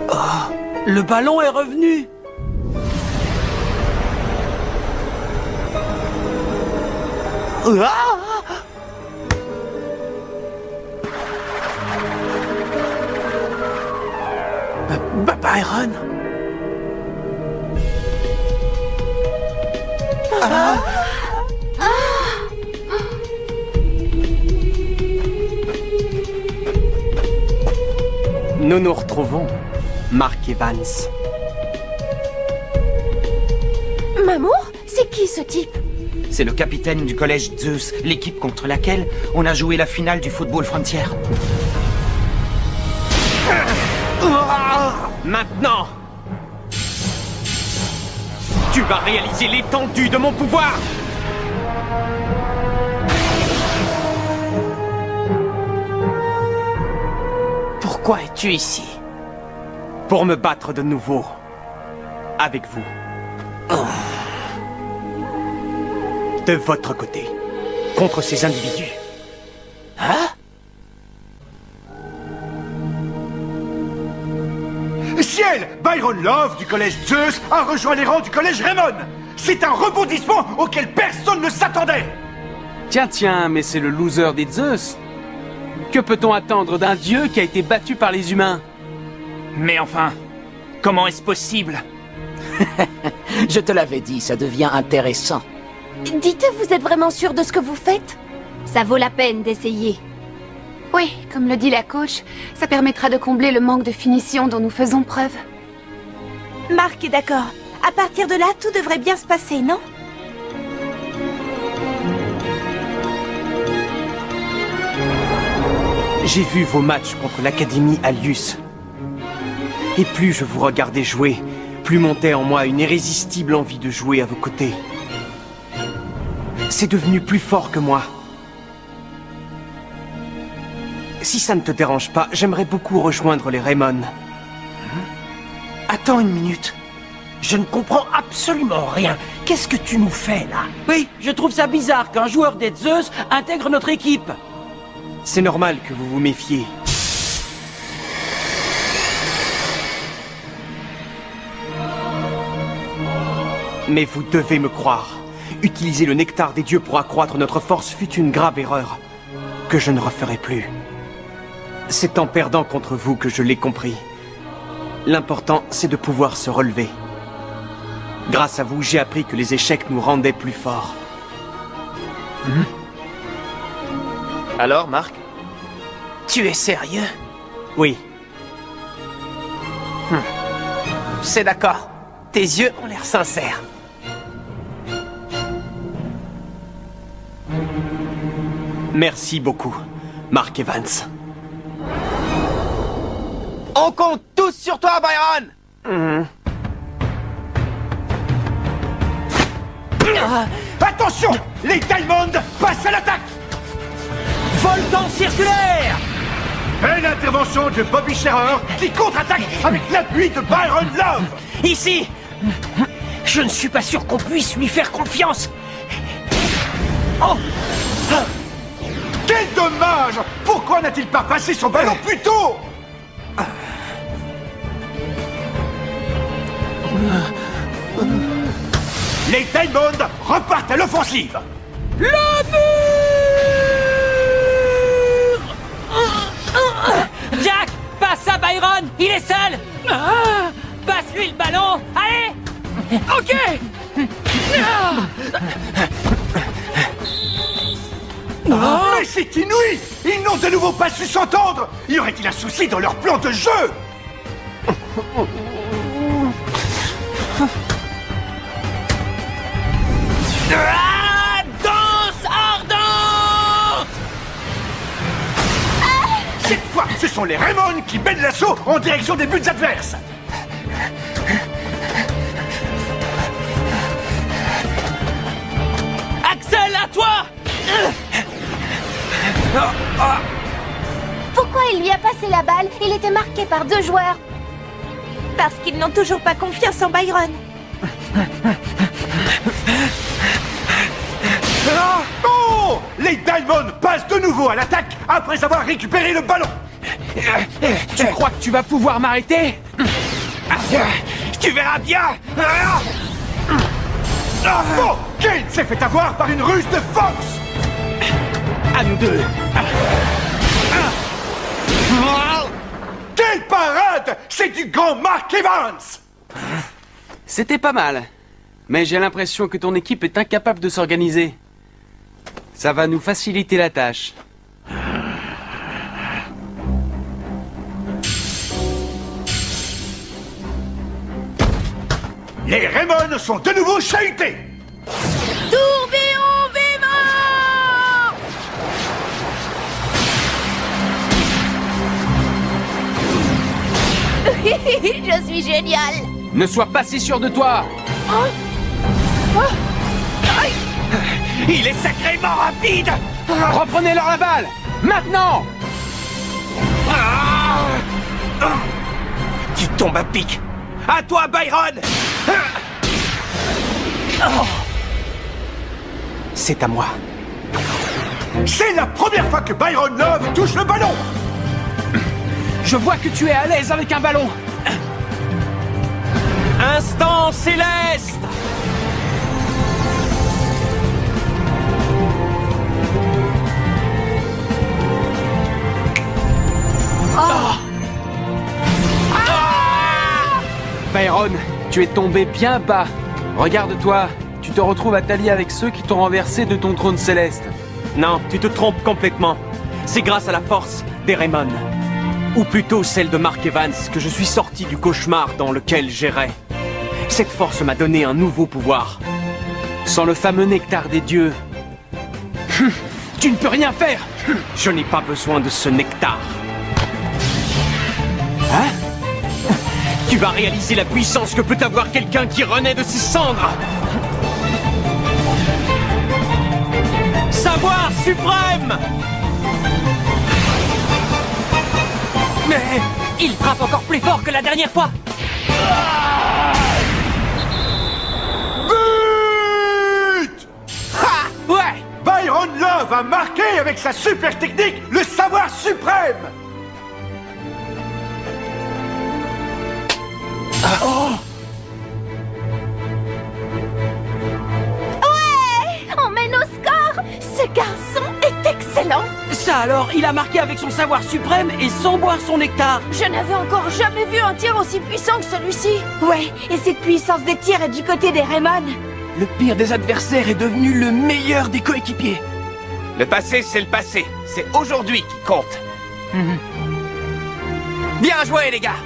Oh, le ballon est revenu. Ah! Byron. Ah. Nous nous retrouvons, Mark Evans. Mamour? C'est qui ce type? C'est le capitaine du collège Zeus, l'équipe contre laquelle on a joué la finale du Football Frontier. Maintenant, tu vas réaliser l'étendue de mon pouvoir. Pourquoi es-tu ici? Pour me battre de nouveau. Avec vous. De votre côté. Contre ces individus. Hein? Ciel! Byron Love du collège Zeus a rejoint les rangs du collège Raymond! C'est un rebondissement auquel personne ne s'attendait! Tiens, mais c'est le loser des Zeus. Que peut-on attendre d'un dieu qui a été battu par les humains? Mais enfin, comment est-ce possible? Je te l'avais dit, ça devient intéressant. Dites, vous êtes vraiment sûr de ce que vous faites? Ça vaut la peine d'essayer. Oui, comme le dit la coach, ça permettra de combler le manque de finition dont nous faisons preuve. Mark est d'accord. À partir de là, tout devrait bien se passer, non? J'ai vu vos matchs contre l'Académie Allius. Et plus je vous regardais jouer, plus montait en moi une irrésistible envie de jouer à vos côtés. C'est devenu plus fort que moi. Si ça ne te dérange pas, j'aimerais beaucoup rejoindre les Raymond. Attends une minute. Je ne comprends absolument rien. Qu'est-ce que tu nous fais, là? Oui, je trouve ça bizarre qu'un joueur des Zeus intègre notre équipe. C'est normal que vous vous méfiez. Mais vous devez me croire. Utiliser le nectar des dieux pour accroître notre force fut une grave erreur, que je ne referai plus. C'est en perdant contre vous que je l'ai compris. L'important, c'est de pouvoir se relever. Grâce à vous, j'ai appris que les échecs nous rendaient plus forts. Alors, Mark? Tu es sérieux? Oui. C'est d'accord. Tes yeux ont l'air sincères. Merci beaucoup, Mark Evans. On compte tous sur toi, Byron! Attention! Les Diamonds passent à l'attaque! Volcan circulaire! Belle intervention de Bobby Scherer qui contre-attaque avec l'appui de Byron Love! Ici! Je ne suis pas sûr qu'on puisse lui faire confiance! Oh! Quel dommage! Pourquoi n'a-t-il pas passé son ballon plus tôt? Les Diamonds repartent à l'offensive! Le mur! Jack, passe à Byron, il est seul! Passe-lui le ballon, allez! Ok! Mais c'est inouï! Ils n'ont de nouveau pas su s'entendre! Y aurait-il un souci dans leur plan de jeu? Danse ardente! Cette fois, ce sont les Raymond qui mènent l'assaut en direction des buts adverses! Axel, à toi! Pourquoi il lui a passé la balle? Il était marqué par 2 joueurs. Parce qu'ils n'ont toujours pas confiance en Byron. Oh! Oh! Les Diamonds passent de nouveau à l'attaque après avoir récupéré le ballon. Tu crois que tu vas pouvoir m'arrêter? Tu verras bien. Oh! Kane s'est fait avoir par une ruse de Fox. À nous deux. Quelle parade! C'est du grand Mark Evans! C'était pas mal. Mais j'ai l'impression que ton équipe est incapable de s'organiser. Ça va nous faciliter la tâche. Les Raymond sont de nouveau chahutés. Tourbillon vivant! Je suis génial! Ne sois pas si sûr de toi. Il est sacrément rapide. Reprenez-leur la balle. Maintenant. Tu tombes à pic. À toi, Byron. C'est à moi. C'est la première fois que Byron Love touche le ballon. Je vois que tu es à l'aise avec un ballon. Instant céleste. Byron, tu es tombé bien bas. Regarde-toi, tu te retrouves à t'allier avec ceux qui t'ont renversé de ton trône céleste. Non, tu te trompes complètement. C'est grâce à la force des Raymond. Ou plutôt celle de Mark Evans que je suis sorti du cauchemar dans lequel j'errais. Cette force m'a donné un nouveau pouvoir. Sans le fameux nectar des dieux, tu ne peux rien faire. Je n'ai pas besoin de ce nectar. Hein? Tu vas réaliser la puissance que peut avoir quelqu'un qui renaît de ses cendres. Savoir suprême! Mais il frappe encore plus fort que la dernière fois. But! Ouais! Byron Love a marqué avec sa super technique le savoir suprême. On mène au score! Ce garçon est excellent! Ça alors, il a marqué avec son savoir suprême et sans boire son nectar. Je n'avais encore jamais vu un tir aussi puissant que celui-ci! Ouais, et cette puissance des tirs est du côté des Raymond! Le pire des adversaires est devenu le meilleur des coéquipiers. Le passé, c'est le passé. C'est aujourd'hui qui compte. Bien joué, les gars!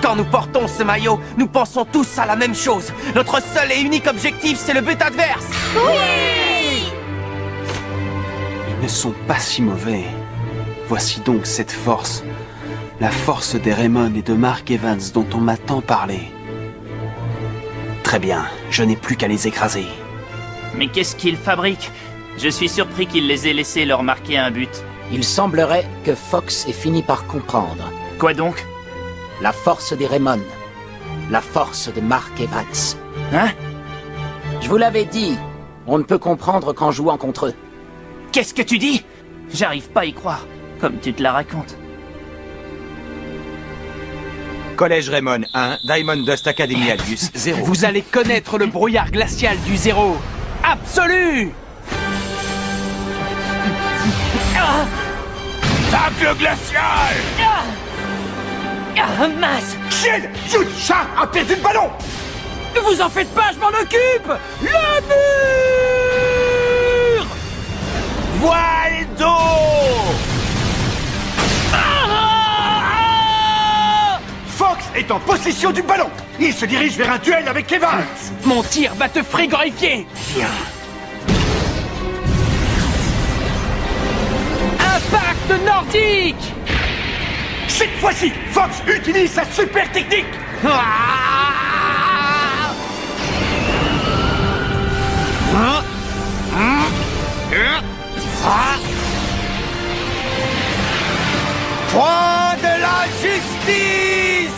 Quand nous portons ce maillot, nous pensons tous à la même chose. Notre seul et unique objectif, c'est le but adverse. Oui! Ils ne sont pas si mauvais. Voici donc cette force. La force des Raymond et de Mark Evans dont on m'a tant parlé. Très bien, je n'ai plus qu'à les écraser. Mais qu'est-ce qu'ils fabriquent? Je suis surpris qu'ils les aient laissés leur marquer un but. Il semblerait que Fox ait fini par comprendre. Quoi donc? La force des Raymond. La force de Mark Evans. Hein? Je vous l'avais dit, on ne peut comprendre qu'en jouant contre eux. Qu'est-ce que tu dis? J'arrive pas à y croire, comme tu te la racontes. Collège Raymond 1, Diamond Dust Academy Albus 0. Vous allez connaître le brouillard glacial du zéro. Absolu! Tacle glacial! Ah, mince! Shield! Jude Sharp a perdu le ballon! Ne vous en faites pas, je m'en occupe! Le mur! Voile d'eau! Fox est en possession du ballon! Il se dirige vers un duel avec Evans! Mon tir va te frigorifier! Impact nordique! Cette fois-ci, Fox utilise sa super technique! Point de la justice!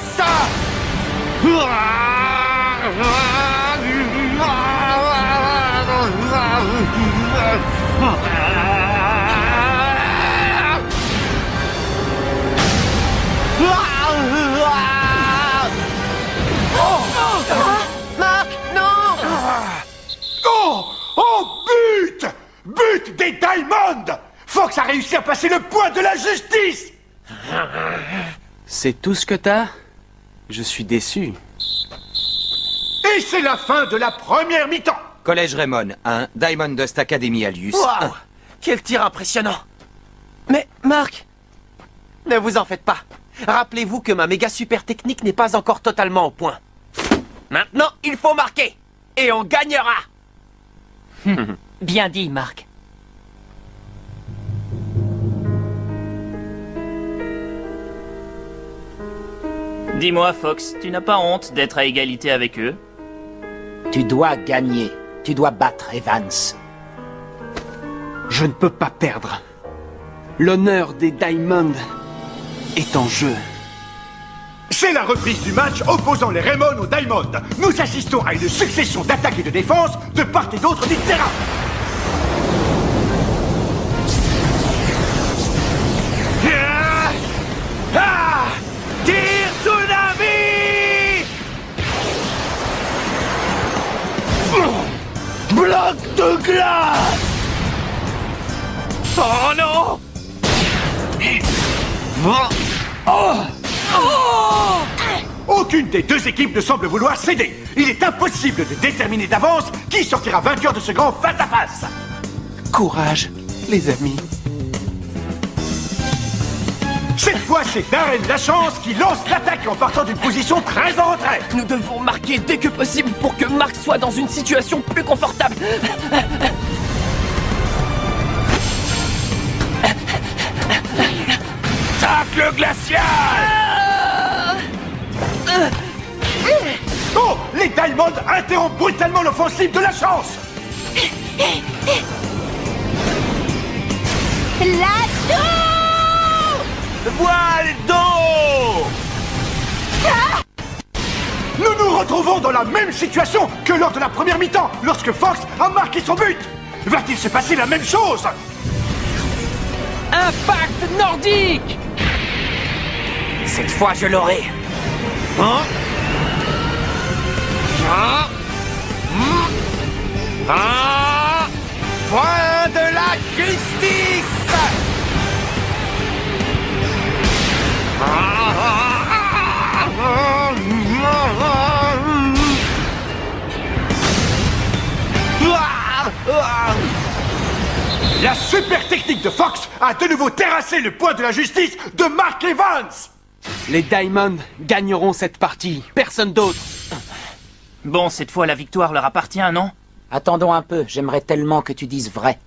Marc, non! Oh! Oh, but! But des Diamond! Fox a réussi à passer le point de la justice! C'est tout ce que t'as? Je suis déçu. Et c'est la fin de la première mi-temps! Collège Raymond 1, Diamond Dust Academy Alius. Waouh! Quel tir impressionnant! Mais, Marc, ne vous en faites pas. Rappelez-vous que ma méga super technique n'est pas encore totalement au point. Maintenant, il faut marquer! Et on gagnera! Bien dit, Marc. Dis-moi, Fox, tu n'as pas honte d'être à égalité avec eux? Tu dois gagner. Tu dois battre Evans. Je ne peux pas perdre. L'honneur des Diamond est en jeu. C'est la reprise du match opposant les Raymond aux Diamond. Nous assistons à une succession d'attaques et de défenses de part et d'autre du terrain. Tire tsunami! Bloc de glace! Oh non! Aucune des deux équipes ne semble vouloir céder. Il est impossible de déterminer d'avance qui sortira vainqueur de ce grand face-à-face. Courage, les amis. Cette fois, c'est Darren Lachance qui lance l'attaque en partant d'une position très en retrait. Nous devons marquer dès que possible pour que Marc soit dans une situation plus confortable. Tacle glacial! Oh! Les Diamond interrompent brutalement l'offensive de Lachance! Voile d'eau! Nous nous retrouvons dans la même situation que lors de la première mi-temps, lorsque Fox a marqué son but. Va-t-il se passer la même chose? Impact nordique! Cette fois, je l'aurai. Hein? Point de la justice! La super technique de Fox a de nouveau terrassé le point de la justice de Mark Evans! Les Diamond gagneront cette partie. Personne d'autre. Bon, cette fois, la victoire leur appartient, non? Attendons un peu, j'aimerais tellement que tu dises vrai.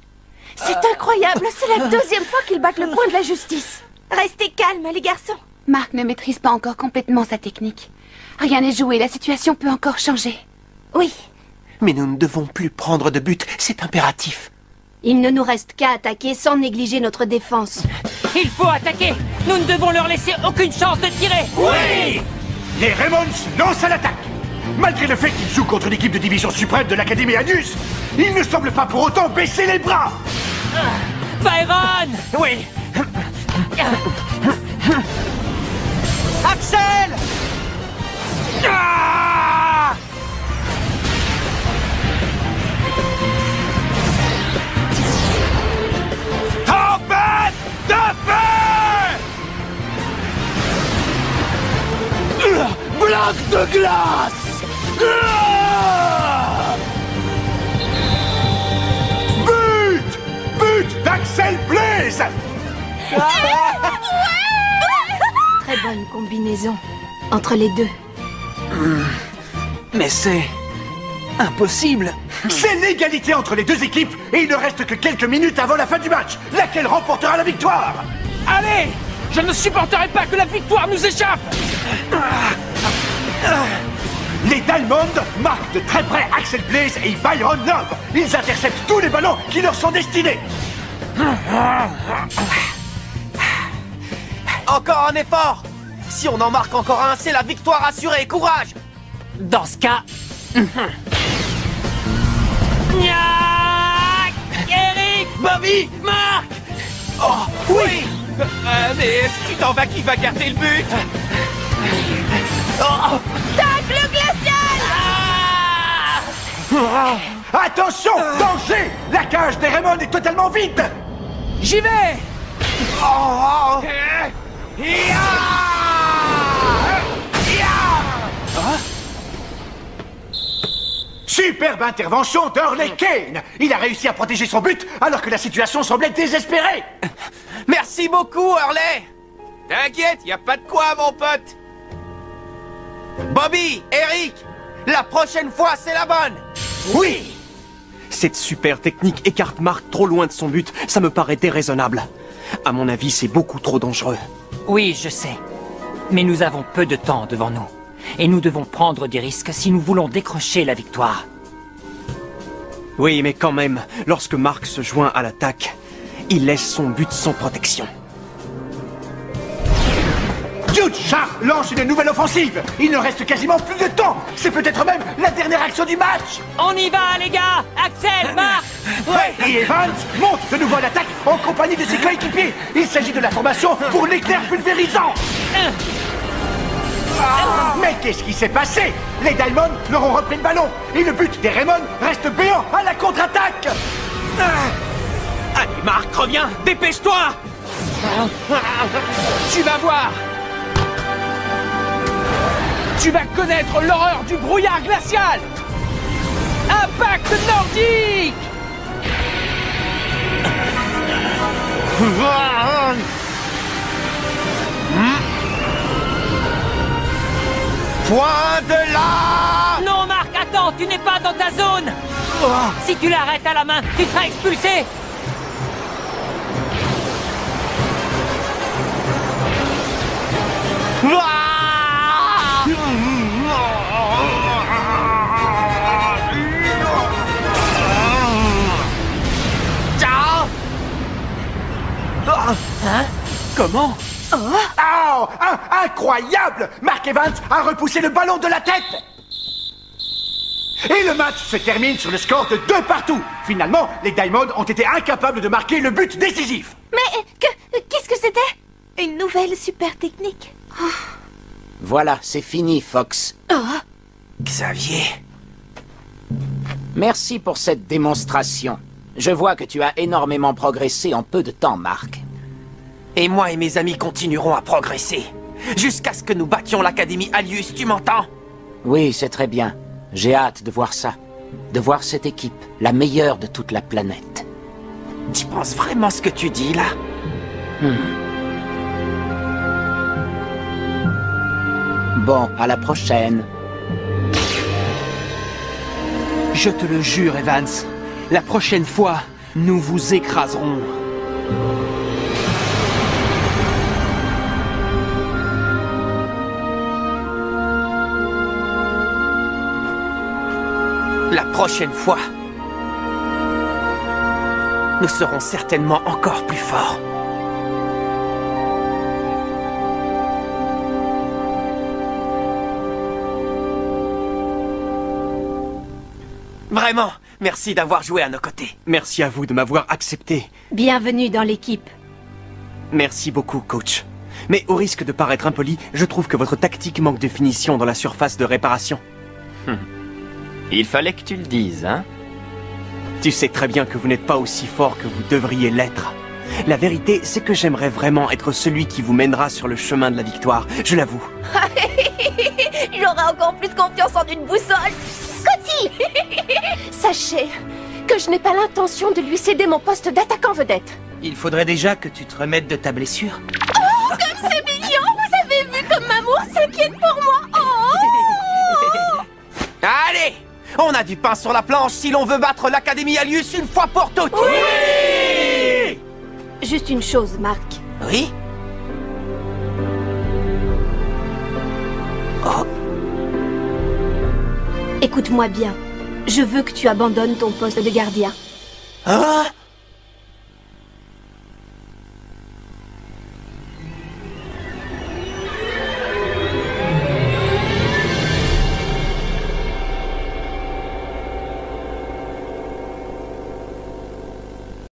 C'est incroyable, c'est la deuxième fois qu'ils battent le point de la justice. Restez calmes, les garçons. Marc ne maîtrise pas encore complètement sa technique. Rien n'est joué, la situation peut encore changer. Oui, Mais nous ne devons plus prendre de but, c'est impératif. il ne nous reste qu'à attaquer sans négliger notre défense. Il faut attaquer! Nous ne devons leur laisser aucune chance de tirer! Oui! Les Raymonds lancent à l'attaque! Malgré le fait qu'ils jouent contre l'équipe de division suprême de l'Académie Alius, ils ne semblent pas pour autant baisser les bras! Byron! Oui. Axel! Ah! Tempête de feu! Bloc de glace! But! But d'Axel Blaze! Très bonne combinaison entre les deux. Mais c'est impossible. C'est l'égalité entre les deux équipes et il ne reste que quelques minutes avant la fin du match. Laquelle remportera la victoire? Allez! Je ne supporterai pas que la victoire nous échappe! Les Diamond marquent de très près Axel Blaze et Byron Love. Ils interceptent tous les ballons qui leur sont destinés. Encore un effort. Si on en marque encore un, c'est la victoire assurée. Courage. Dans ce cas... Nya! Mais est-ce que tu t'en vas qui va garder le but? Oh. Tac le glacial! Attention! Danger! La cage des Raymond est totalement vide! J'y vais! Oh. Superbe intervention d'Hurley Kane! Il a réussi à protéger son but alors que la situation semblait désespérée! Merci beaucoup, Hurley! T'inquiète, y a pas de quoi, mon pote! Bobby, Eric, la prochaine fois, c'est la bonne! Oui! Cette super technique écarte Mark trop loin de son but. Ça me paraît déraisonnable. À mon avis, c'est beaucoup trop dangereux. Oui, je sais. Mais nous avons peu de temps devant nous. Et nous devons prendre des risques si nous voulons décrocher la victoire. Oui, mais quand même, lorsque Mark se joint à l'attaque, il laisse son but sans protection. Yucha lance une nouvelle offensive. Il ne reste quasiment plus de temps. C'est peut-être même la dernière action du match. On y va, les gars! Axel, Mark! Et Evans monte de nouveau à l'attaque en compagnie de ses coéquipiers. Il s'agit de la formation pour l'éclair pulvérisant. Mais qu'est-ce qui s'est passé? Les Diamonds leur ont repris le ballon et le but des Raymond reste béant à la contre-attaque. Allez, Mark, reviens! Dépêche-toi! Tu vas voir! Tu vas connaître l'horreur du brouillard glacial! Impact nordique! Point de là! Non, Marc, attends, tu n'es pas dans ta zone! Si tu l'arrêtes à la main, tu seras expulsé! Hein? Comment? Oh, incroyable! Mark Evans a repoussé le ballon de la tête! Et le match se termine sur le score de 2-2. Finalement, les Diamonds ont été incapables de marquer le but décisif. Mais qu'est-ce que c'était? Une nouvelle super technique. Voilà, c'est fini, Fox. Xavier. Merci pour cette démonstration. Je vois que tu as énormément progressé en peu de temps, Mark. Et moi et mes amis continuerons à progresser. Jusqu'à ce que nous battions l'Académie Alius, tu m'entends? Oui, c'est très bien. J'ai hâte de voir ça. De voir cette équipe, la meilleure de toute la planète. Tu penses vraiment ce que tu dis, là? Bon, à la prochaine. Je te le jure, Evans. La prochaine fois, nous vous écraserons. La prochaine fois, nous serons certainement encore plus forts. Vraiment, merci d'avoir joué à nos côtés. Merci à vous de m'avoir accepté. Bienvenue dans l'équipe. Merci beaucoup, coach. Mais au risque de paraître impoli, je trouve que votre tactique manque de finition dans la surface de réparation. Il fallait que tu le dises, hein? Tu sais très bien que vous n'êtes pas aussi fort que vous devriez l'être. La vérité, c'est que j'aimerais vraiment être celui qui vous mènera sur le chemin de la victoire, je l'avoue. J'aurai encore plus confiance en une boussole. Scotty! Sachez que je n'ai pas l'intention de lui céder mon poste d'attaquant vedette. Il faudrait déjà que tu te remettes de ta blessure. Oh, comme c'est mignon! Vous avez vu comme Mamour s'inquiète pour moi! Oh! Allez! On a du pain sur la planche si l'on veut battre l'Académie Alius une fois pour toutes! Oui! Juste une chose, Mark. Oui? Oh. Écoute-moi bien. Je veux que tu abandonnes ton poste de gardien. Hein?